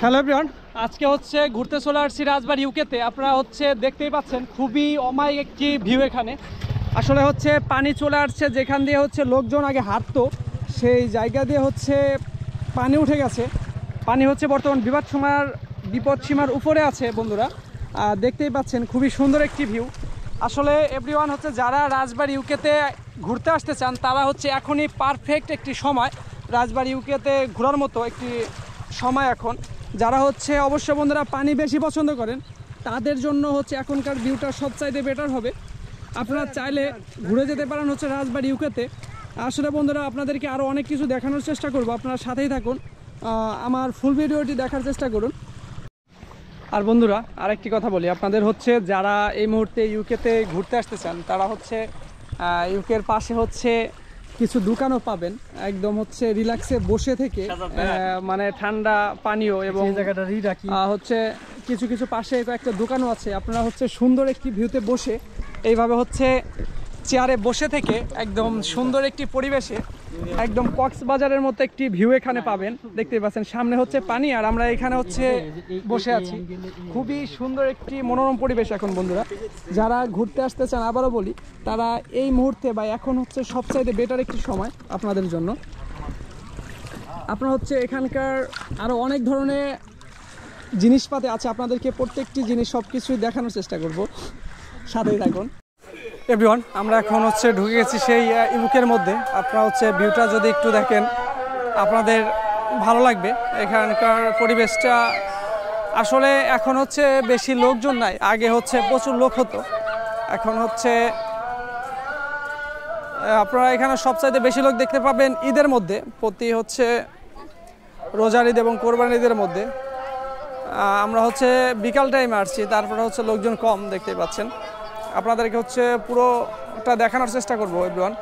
Hello everyone, আজকে হচ্ছে ঘুরতে চলে আসছি রাজবাড়ী ইউকেতে। আপনারা হচ্ছে দেখতেই পাচ্ছেন খুবই অমায়িক একটি ভিউ। এখানে আসলে হচ্ছে পানি চলে আসছে, যেখান দিয়ে হচ্ছে লোকজন আগে হাঁটতো সেই জায়গা দিয়ে হচ্ছে পানি উঠে গেছে। পানি হচ্ছে বর্তমান বিপদসীমার উপরে আছে বন্ধুরা, দেখতেই পাচ্ছেন খুবই সুন্দর একটি ভিউ। আসলে এভরিওয়ান হচ্ছে যারা রাজবাড়ী ইউকেতে ঘুরতে আসতে চান তারা হচ্ছে এখনই পারফেক্ট একটি সময়, রাজবাড়ী ইউকেতে ঘোরার মতো একটি সময় এখন। যারা হচ্ছে অবশ্য বন্ধুরা পানি বেশি পছন্দ করেন তাদের জন্য হচ্ছে এখনকার ভিউটা সবচাইতে বেটার হবে। আপনারা চাইলে ঘুরে যেতে পারেন হচ্ছে রাজবাড়ী ইউকেতে। আসলে বন্ধুরা আপনাদেরকে আরও অনেক কিছু দেখানোর চেষ্টা করব, আপনারা সাথেই থাকুন, আমার ফুল ভিডিওটি দেখার চেষ্টা করুন। আর বন্ধুরা আরেকটি কথা বলি, আপনাদের হচ্ছে যারা এই মুহূর্তে ইউকেতে ঘুরতে আসতে চান তারা হচ্ছে ইউকের পাশে হচ্ছে কিছু দোকানও পাবেন, একদম হচ্ছে রিল্যাক্সে বসে থেকে মানে ঠান্ডা পানীয় এবং হচ্ছে কিছু কিছু পাশে কয়েকটা দোকানও আছে। আপনারা হচ্ছে সুন্দর একটি ভিউতে বসে এইভাবে হচ্ছে চেয়ারে বসে থেকে একদম সুন্দর একটি পরিবেশে একদম কক্সবাজারের মতো একটি ভিউ এখানে পাবেন। দেখতেই পাচ্ছেন সামনে হচ্ছে পানি আর আমরা এখানে হচ্ছে বসে আছি। খুবই সুন্দর একটি মনোরম পরিবেশ এখন বন্ধুরা। যারা ঘুরতে আসতে চান আবারও বলি তারা এই মুহূর্তে বা এখন হচ্ছে সবচাইতে বেটার একটি সময় আপনাদের জন্য। আপনারা হচ্ছে এখানকার আরও অনেক ধরনের জিনিসপাতি আছে, আপনাদেরকে প্রত্যেকটি জিনিস সব কিছুই দেখানোর চেষ্টা করব, সাথেই থাকুন। এভরিওয়ান, আমরা এখন হচ্ছে ঢুকে গেছি সেই ইউকের মধ্যে। আপনারা হচ্ছে ভিউটা যদি একটু দেখেন আপনাদের ভালো লাগবে। এখানকার পরিবেশটা আসলে এখন হচ্ছে বেশি লোকজন নাই, আগে হচ্ছে প্রচুর লোক হতো। এখন হচ্ছে আপনারা এখানে সবচাইতে বেশি লোক দেখতে পাবেন ঈদের মধ্যে, প্রতি হচ্ছে রোজার ঈদ এবং কোরবানি ঈদের মধ্যে। আমরা হচ্ছে বিকাল টাইমে আসছি, তারপরে হচ্ছে লোকজন কম দেখতে পাচ্ছেন। আপনাদেরকে হচ্ছে পুরোটা দেখানোর চেষ্টা করবো এভরিওয়ান।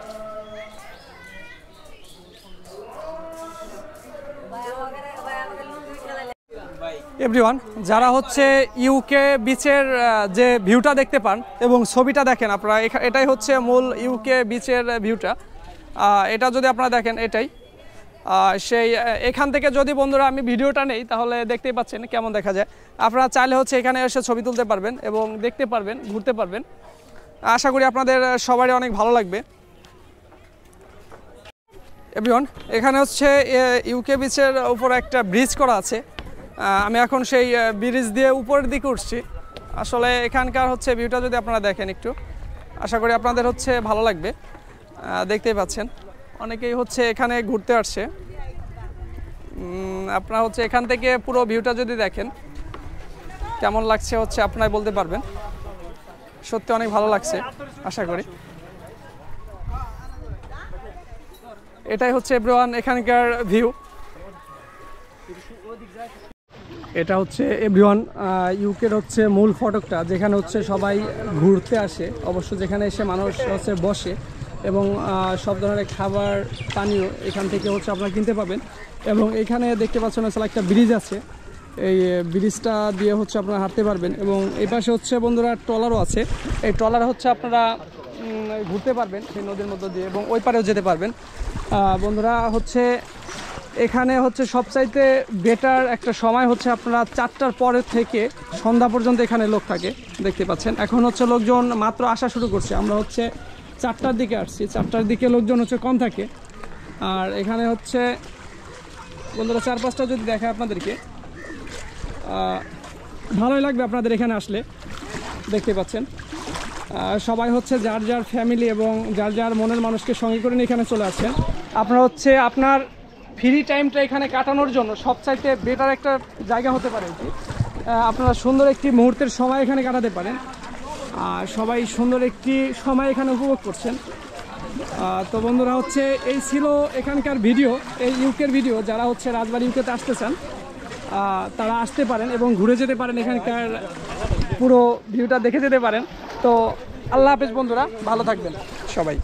এভরিওয়ান, যারা হচ্ছে ইউকে বিচের যে ভিউটা দেখতে পান এবং ছবিটা দেখেন আপনারা, এটাই হচ্ছে মূল ইউকে বিচের ভিউটা। এটা যদি আপনারা দেখেন এটাই সেই এখান থেকে যদি বন্ধুরা আমি ভিডিওটা নেই তাহলে দেখতেই পাচ্ছেন কেমন দেখা যায়। আপনারা চাইলে হচ্ছে এখানে এসে ছবি তুলতে পারবেন এবং দেখতে পারবেন, ঘুরতে পারবেন। আশা করি আপনাদের সবারই অনেক ভালো লাগবে। এভরিওয়ান, এখানে হচ্ছে ইউকে বিচের উপর একটা ব্রিজ করা আছে। আমি এখন সেই ব্রিজ দিয়ে উপরের দিকে উঠছি। আসলে এখানকার হচ্ছে ভিউটা যদি আপনারা দেখেন একটু, আশা করি আপনাদের হচ্ছে ভালো লাগবে। দেখতেই পাচ্ছেন অনেকেই হচ্ছে এখানে ঘুরতে আসছে। আপনারা হচ্ছে এখান থেকে পুরো ভিউটা যদি দেখেন কেমন লাগছে হচ্ছে আপনারা বলতে পারবেন। সত্যি অনেক ভালো লাগছে আশা করি। এটাই হচ্ছে এভরিওয়ান এখানকার ভিউ। এটা হচ্ছে এভরিওয়ান ইউকের হচ্ছে মূল ফটকটা, যেখানে হচ্ছে সবাই ঘুরতে আসে। অবশ্য যেখানে এসে মানুষ হচ্ছে বসে এবং সব ধরনের খাবার পানীয় এখান থেকে হচ্ছে আপনারা কিনতে পাবেন। এবং এখানে দেখতে পাচ্ছেন আসলে একটা ব্রিজ আছে, এই ব্রিজটা দিয়ে হচ্ছে আপনারা হাঁটতে পারবেন। এবং এই পাশে হচ্ছে বন্ধুরা ট্রলারও আছে, এই ট্রলার হচ্ছে আপনারা ঘুরতে পারবেন সেই নদীর মধ্য দিয়ে এবং ওই পারেও যেতে পারবেন। বন্ধুরা হচ্ছে এখানে হচ্ছে সবচাইতে বেটার একটা সময় হচ্ছে আপনারা 4টার পরে থেকে সন্ধ্যা পর্যন্ত এখানে লোক থাকে, দেখতে পাচ্ছেন। এখন হচ্ছে লোকজন মাত্র আসা শুরু করছে, আমরা হচ্ছে 4টার দিকে আসছি, 4টার দিকে লোকজন হচ্ছে কম থাকে। আর এখানে হচ্ছে বন্ধুরা চারপাশটা যদি দেখায় আপনাদেরকে ভালোই লাগবে আপনাদের এখানে আসলে। দেখতে পাচ্ছেন সবাই হচ্ছে যার যার ফ্যামিলি এবং যার যার মনের মানুষকে সঙ্গে করে নিয়ে এখানে চলে আসছেন। আপনারা হচ্ছে আপনার ফ্রি টাইমটা এখানে কাটানোর জন্য সবচাইতে বেটার একটা জায়গা হতে পারে এটি। আপনারা সুন্দর একটি মুহূর্তের সময় এখানে কাটাতে পারেন আর সবাই সুন্দর একটি সময় এখানে উপভোগ করছেন। তো বন্ধুরা হচ্ছে এই ছিল এখানকার ভিডিও, এই ইউকের ভিডিও। যারা হচ্ছে রাজবাড়ী ইউকেতে আসতে চান তারা আসতে পারেন এবং ঘুরে যেতে পারেন, এখানকার পুরো ভিউটা দেখে যেতে পারেন। তো আল্লাহ হাফেজ বন্ধুরা, ভালো থাকবেন সবাই।